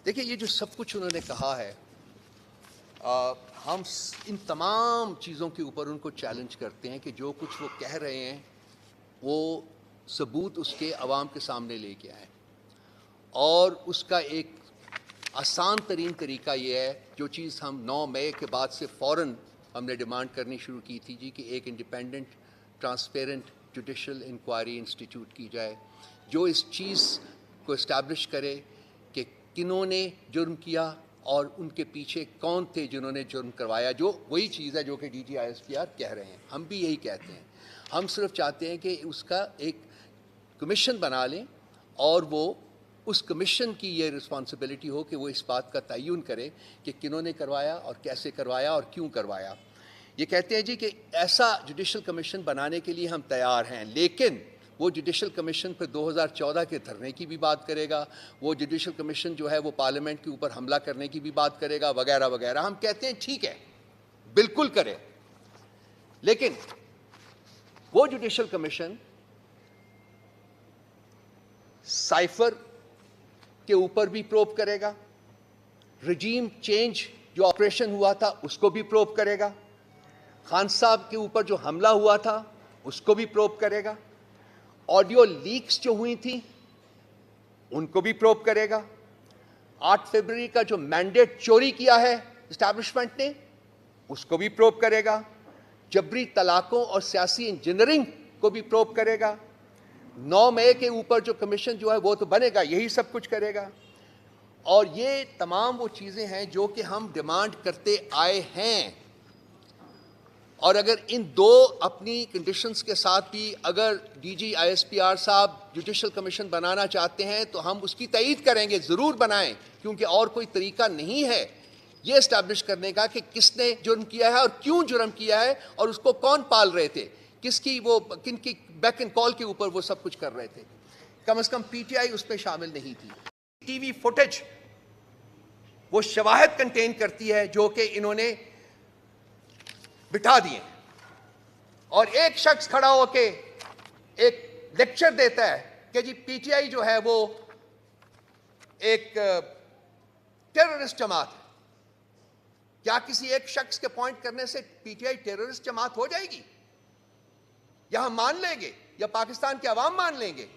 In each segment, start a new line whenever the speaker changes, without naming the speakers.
देखिए, ये जो सब कुछ उन्होंने कहा है, हम इन तमाम चीज़ों के ऊपर उनको चैलेंज करते हैं कि जो कुछ वो कह रहे हैं वो सबूत उसके अवाम के सामने लेके आएँ। और उसका एक आसान तरीन तरीका ये है, जो चीज़ हम 9 मई के बाद से फ़ौरन हमने डिमांड करनी शुरू की थी जी, कि एक independent transparent judicial inquiry institute की जाए, जो इस चीज़ को इस्टेब्लिश करे कि किन्होंने जुर्म किया और उनके पीछे कौन थे जिन्होंने जुर्म करवाया। जो वही चीज़ है जो कि DG ISPR कह रहे हैं, हम भी यही कहते हैं। हम सिर्फ चाहते हैं कि उसका एक कमीशन बना लें और वो उस कमीशन की ये रिस्पॉन्सिबिलिटी हो कि वो इस बात का तयन करे कि किन्होंने करवाया और कैसे करवाया और क्यों करवाया। ये कहते हैं जी कि ऐसा जुडिशल कमीशन बनाने के लिए हम तैयार हैं, लेकिन वो जुडिशल कमीशन पर 2014 के धरने की भी बात करेगा, वो जुडिशल कमीशन जो है वो पार्लियामेंट के ऊपर हमला करने की भी बात करेगा, वगैरह वगैरह। हम कहते हैं ठीक है, बिल्कुल करें, लेकिन वो जुडिशल कमीशन साइफर के ऊपर भी प्रोब करेगा, रजीम चेंज जो ऑपरेशन हुआ था उसको भी प्रोब करेगा, खान साहब के ऊपर जो हमला हुआ था उसको भी प्रोब करेगा, ऑडियो लीक्स जो हुई थी उनको भी प्रोब करेगा, 8 फरवरी का जो मैंडेट चोरी किया है एस्टैब्लिशमेंट ने उसको भी प्रोब करेगा, जबरी तलाकों और सियासी इंजीनियरिंग को भी प्रोब करेगा, 9 मई के ऊपर जो कमीशन जो है वो तो बनेगा, यही सब कुछ करेगा। और ये तमाम वो चीज़ें हैं जो कि हम डिमांड करते आए हैं। और अगर इन दो अपनी कंडीशंस के साथ भी अगर DG ISPR साहब जुडिशल कमीशन बनाना चाहते हैं तो हम उसकी तईद करेंगे, ज़रूर बनाएं, क्योंकि और कोई तरीका नहीं है ये इस्टेब्लिश करने का कि किसने जुर्म किया है और क्यों जुर्म किया है और उसको कौन पाल रहे थे, किसकी वो किनकी बैक एंड कॉल के ऊपर वो सब कुछ कर रहे थे। कम से कम PTI उस पर शामिल नहीं थी। TV फुटेज वो शवाहिद कंटेन करती है जो कि इन्होंने बिठा दिए, और एक शख्स खड़ा होके एक लेक्चर देता है कि जी PTI जो है वो एक टेररिस्ट जमात है। क्या किसी एक शख्स के पॉइंट करने से PTI टेररिस्ट जमात हो जाएगी? या हम मान लेंगे या पाकिस्तान के अवाम मान लेंगे?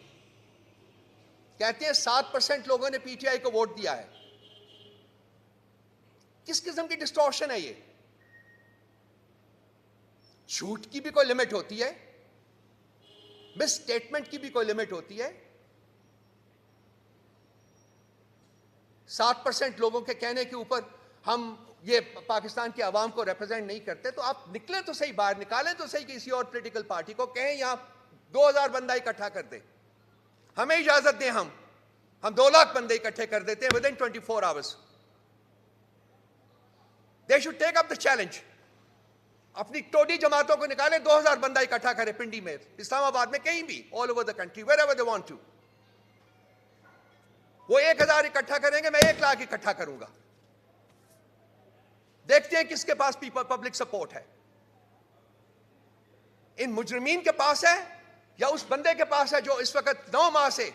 कहते हैं 7% लोगों ने PTI को वोट दिया है। किस किस्म की डिस्टॉर्शन है ये? झूठ की भी कोई लिमिट होती है, मिस स्टेटमेंट की भी कोई लिमिट होती है। 7% लोगों के कहने के ऊपर हम ये पाकिस्तान के अवाम को रिप्रेजेंट नहीं करते, तो आप निकलें तो सही, बाहर निकालें तो सही किसी और पॉलिटिकल पार्टी को, कहें यहां 2000 बंदा इकट्ठा कर दे, हमें इजाजत दें, हम 2 लाख बंदे इकट्ठे कर देते हैं within 24 hours. They should take up the challenge. अपनी टोडी जमातों को निकालें, 2000 बंदा इकट्ठा करें पिंडी में, इस्लामाबाद में, कहीं भी, all over the country, wherever they want to. वो 1000 इकट्ठा करेंगे, मैं 1 लाख इकट्ठा करूंगा। देखते हैं किसके पास पब्लिक सपोर्ट है। इन मुजरिमीन के पास है या उस बंदे के पास है जो इस वक्त 9 माह से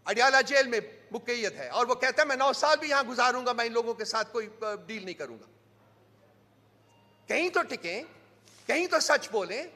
अडियाला जेल में मुक़य्यद है और वो कहता है मैं 9 साल भी यहां गुजारूंगा, मैं इन लोगों के साथ कोई डील नहीं करूंगा। कहीं तो टिकें, कहीं तो सच बोलें।